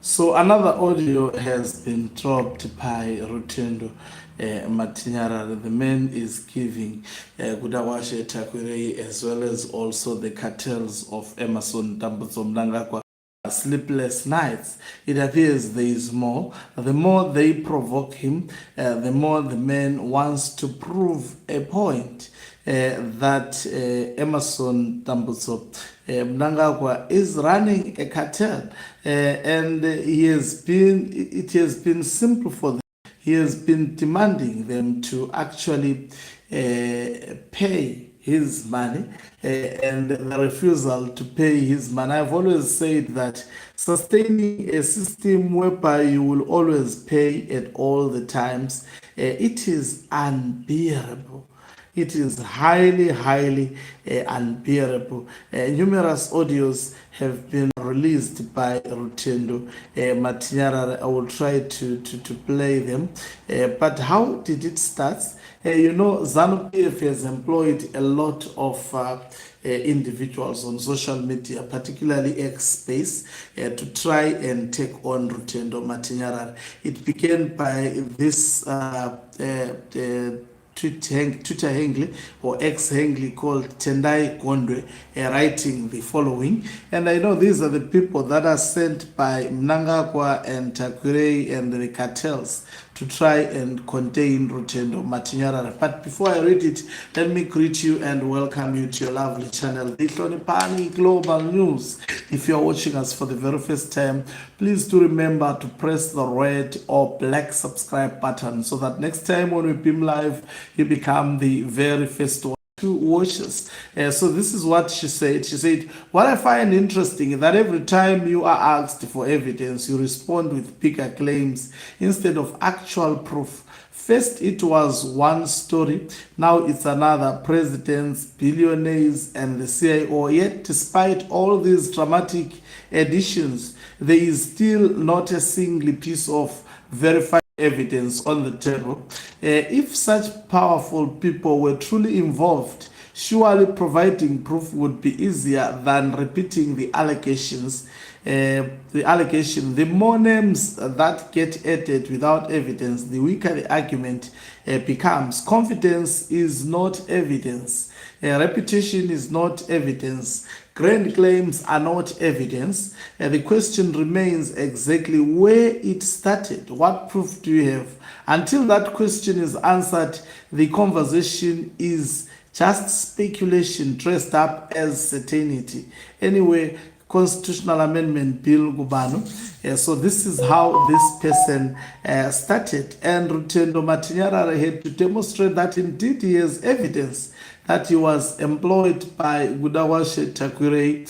So another audio has been dropped by Rutendo Matinyarare. The man is giving Tagwirei as well as also the cartels of Emerson Mnangagwa sleepless nights. It appears there is more. The more they provoke him, the more the man wants to prove a point that Emerson Mnangagwa is running a cartel, and it has been simple for them. He has been demanding them to actually pay his money, and the refusal to pay his money. I've always said that sustaining a system whereby you will always pay at all the times, it is unbearable. It is highly unbearable. Numerous audios have been released by Rutendo Matinyarare. I will try to play them. But how did it start? ZANU-PF has employed a lot of individuals on social media, particularly X Space, to try and take on Rutendo Matinyarare. It began by this Twitter handle or X handle called Tendai Gondwe, writing the following. And I know these are the people that are sent by Mnangagwa and Tagwirei and the cartels to try and contain Rutendo Matinyarare. But before I read it, let me greet you and welcome you to your lovely channel, the Hlonipani Global News. If you are watching us for the very first time, please do remember to press the red or black subscribe button so that next time when we beam live, you become the very first one to watch us. So this is what she said. She said, what I find interesting is that every time you are asked for evidence, you respond with bigger claims instead of actual proof. First, it was one story. Now it's another. Presidents, billionaires, and the CIO. Yet, despite all these dramatic additions, there is still not a single piece of verified evidence on the table. If such powerful people were truly involved, surely providing proof would be easier than repeating the allegations. The more names that get added without evidence, the weaker the argument becomes. Confidence is not evidence. Reputation is not evidence. Grand claims are not evidence. The question remains exactly where it started. What proof do you have? Until that question is answered, the conversation is just speculation dressed up as certainty. Anyway, Constitutional Amendment Bill Gubano. So this is how this person started. And Rutendo Matinyarare had to demonstrate that indeed he has evidence that he was employed by Tagwirei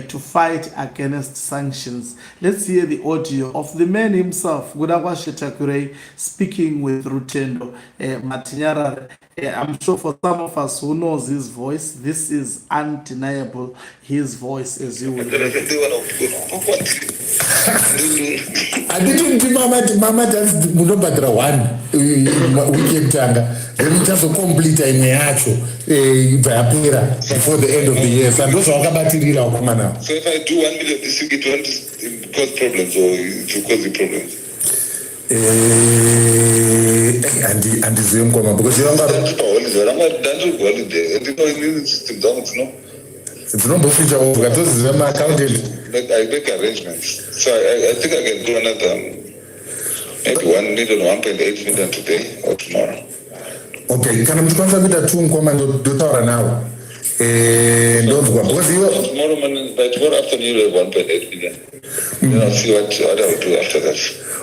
to fight against sanctions. Let's hear the audio of the man himself, Tagwirei, speaking with Rutendo Matinyarare. I'm sure for some of us who knows his voice, this is undeniable, his voice as you will hear. Mama does munobhadhira one weekend tanga then chazocompleta imwe yacho ibva yapera before the end of the year. Ndozvawakabatirira wakomana. So if I do 1 million this week, it won't cause problems or it will cause the problems? Handizivi mukoma because dzinomboficha ukatoziva maaccountant. I make arrangements. So I think I can do another maybe 1 million, 1.8 million today or tomorrow. Okay, kana muchikwanisa kuita 2 mukoma ndotaura nawo. Ndonzwa because tomorrow morning, by tomorrow afternoon you have 1.8 million. Then I'll see what I will do after that.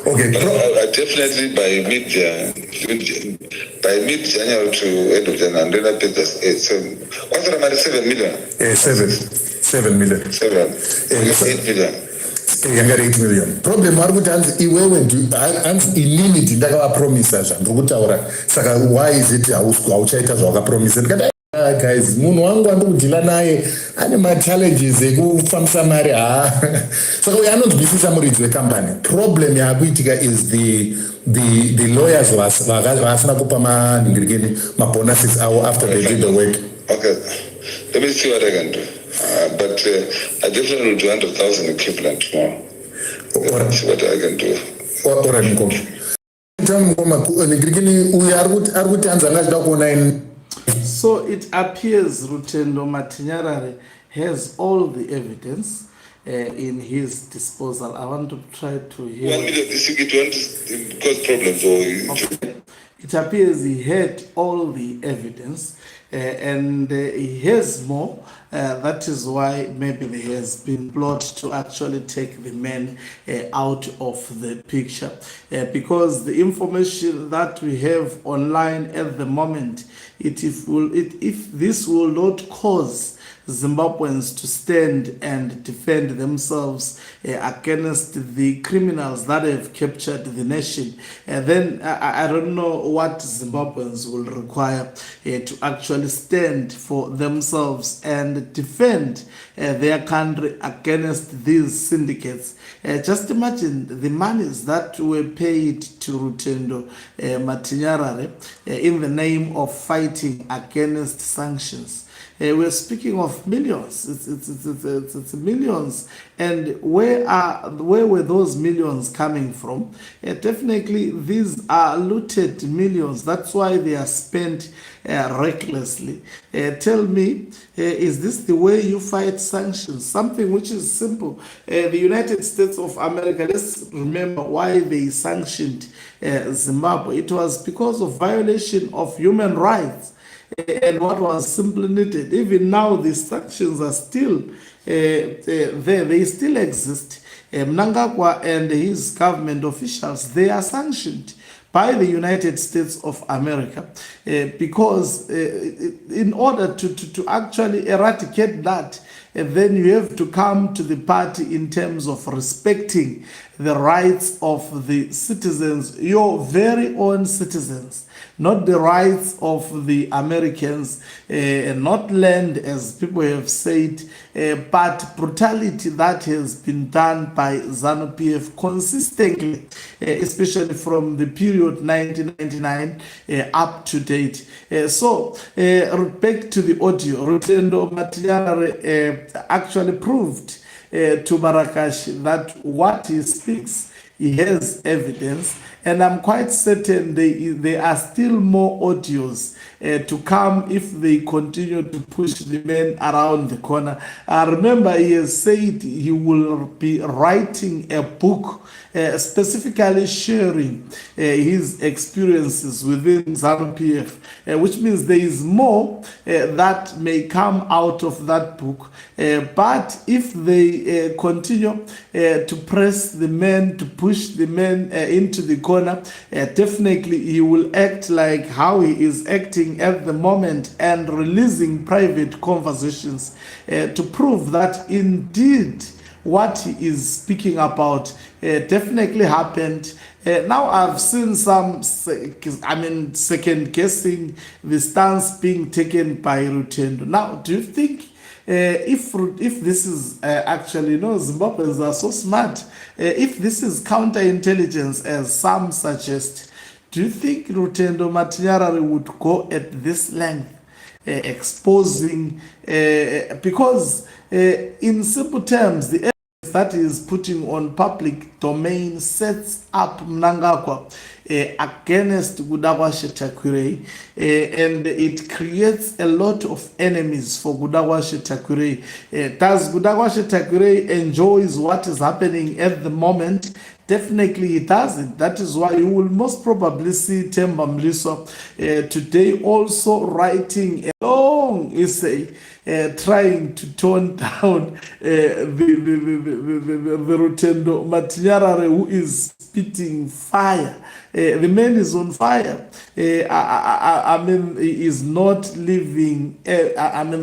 Okay, but I definitely by mid-January to end of January, and then I pay this 7 million. 7 million. 8 million. Yanga 8 million. Problem ari kuti hanzi iwewe hanzi inini ndakavapromisa zvandiri kutaura. Saka why is it hauchaita zvawakapromisa? Ndikati guys, munhu wangu andikudhila naye ane machallenges ekufambisa mari saka uyo anonzwisisa muridzi wekambani. Problem yaakuitika is the lawyers vasina kupa manhingirikeni mabonuses avo after they did the work. Okay, let me see what I can do. But I definitely will do 100,000 equivalent tomorrow. see what I can do. All right, Mkoma. So it appears Rutendo Matinyarare has all the evidence in his disposal. I want to try to hear. 1 million district want cause problems or It appears he had all the evidence and he has more. That is why maybe there has been plot to actually take the men out of the picture. Because the information that we have online at the moment, if this will not cause Zimbabweans to stand and defend themselves against the criminals that have captured the nation, then I don't know what Zimbabweans will require to actually stand for themselves and defend their country against these syndicates. Just imagine the monies that were paid to Rutendo Matinyarare in the name of fighting against sanctions. We're speaking of millions. It's millions. And where were those millions coming from? Definitely, these are looted millions. That's why they are spent recklessly. Tell me, is this the way you fight sanctions? Something which is simple. The United States of America, let's remember why they sanctioned Zimbabwe. It was because of violation of human rights. And what was simply needed. Even now, the sanctions are still there. They still exist. Mnangagwa and his government officials, they are sanctioned by the United States of America because in order to actually eradicate that, then you have to come to the party in terms of respecting the rights of the citizens, your very own citizens, not the rights of the Americans, not land, as people have said, but brutality that has been done by ZANU-PF consistently, especially from the period 1999 up to date. So, back to the audio, Rutendo Matinyarare actually proved to Marrakesh that what he speaks, he has evidence, and I'm quite certain there are still more audios to come if they continue to push the men around the corner. Remember, he has said he will be writing a book specifically sharing his experiences within ZANU-PF, which means there is more that may come out of that book. But if they continue to press the men, to push the men into the corner, definitely he will act like how he is acting at the moment and releasing private conversations to prove that indeed what he is speaking about definitely happened. Now I've seen some, second guessing the stance being taken by Rutendo. Now, do you think if this is actually, Zimbabweans are so smart, if this is counterintelligence as some suggest, do you think Rutendo Matinyarare would go at this length, exposing, because in simple terms, the that is putting on public domain sets up Mnangagwa against Gudawashe Tagwirei, and it creates a lot of enemies for Gudawashe Tagwirei. Does Gudawashe Tagwirei enjoys what is happening at the moment? Definitely he doesn't. That is why you will most probably see Themba Mliso today also writing a long essay trying to tone down the Rutendo Matinyarare, who is spitting fire. The man is on fire. He is not leaving,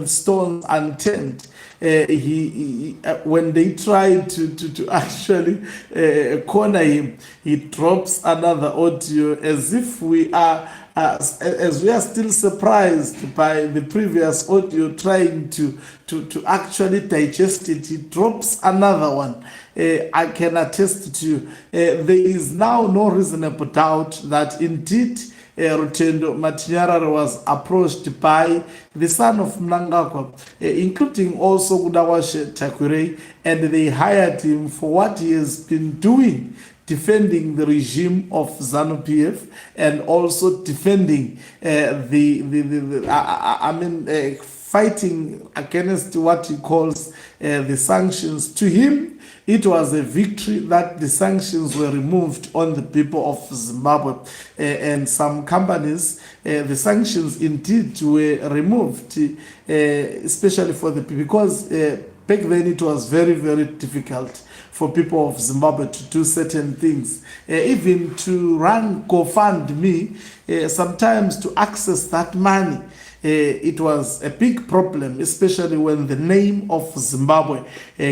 stones unturned. When they try to actually corner him, he drops another audio as if we are still surprised by the previous audio, trying to actually digest it. He drops another one. I can attest to you, there is now no reasonable doubt that indeed Rutendo Matinyarare was approached by the son of Mnangagwa, including also Kudawashe Tagwirei, and they hired him for what he has been doing, defending the regime of ZANU-PF and also defending fighting against what he calls the sanctions. To him, it was a victory that the sanctions were removed on the people of Zimbabwe, and some companies, the sanctions indeed were removed, especially for the people, because back then it was very, very difficult for people of Zimbabwe to do certain things, even to run GoFundMe, sometimes to access that money. It was a big problem, especially when the name of Zimbabwe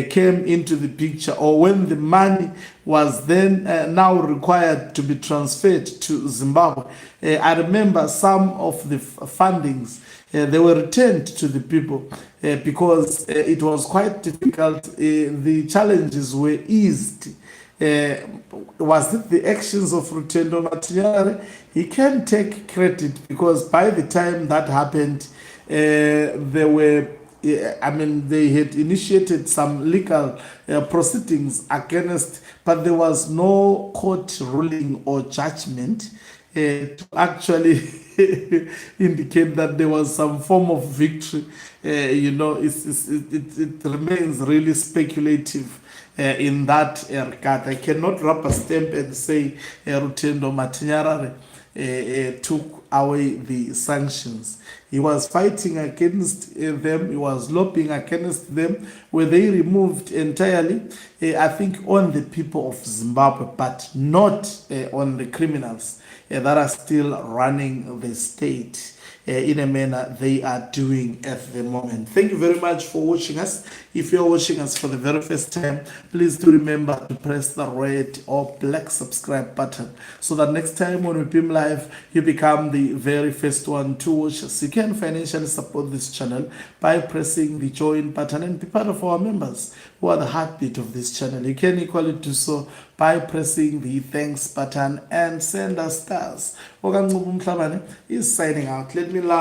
came into the picture, or when the money was then now required to be transferred to Zimbabwe. I remember some of the fundings, they were returned to the people because it was quite difficult. The challenges were eased. Was it the actions of Rutendo Matinyarare? He can take credit, because by the time that happened, they had initiated some legal proceedings against, but there was no court ruling or judgment to actually indicate that there was some form of victory. It remains really speculative in that regard. I cannot rubber stamp and say Rutendo Matinyarare took away the sanctions. He was fighting against them. He was lobbying against them. Were they removed entirely? I think on the people of Zimbabwe, but not on the criminals that are still running the state in a manner they are doing at the moment. Thank you very much for watching us. If you're watching us for the very first time, please do remember to press the red or black subscribe button, so that next time when we beam live, you become the very first one to watch us. You can financially support this channel by pressing the join button and be part of our members who are the heartbeat of this channel. You can equally do so by pressing the thanks button and send us stars. Okancubu Mhlabane is signing out. Let me laugh.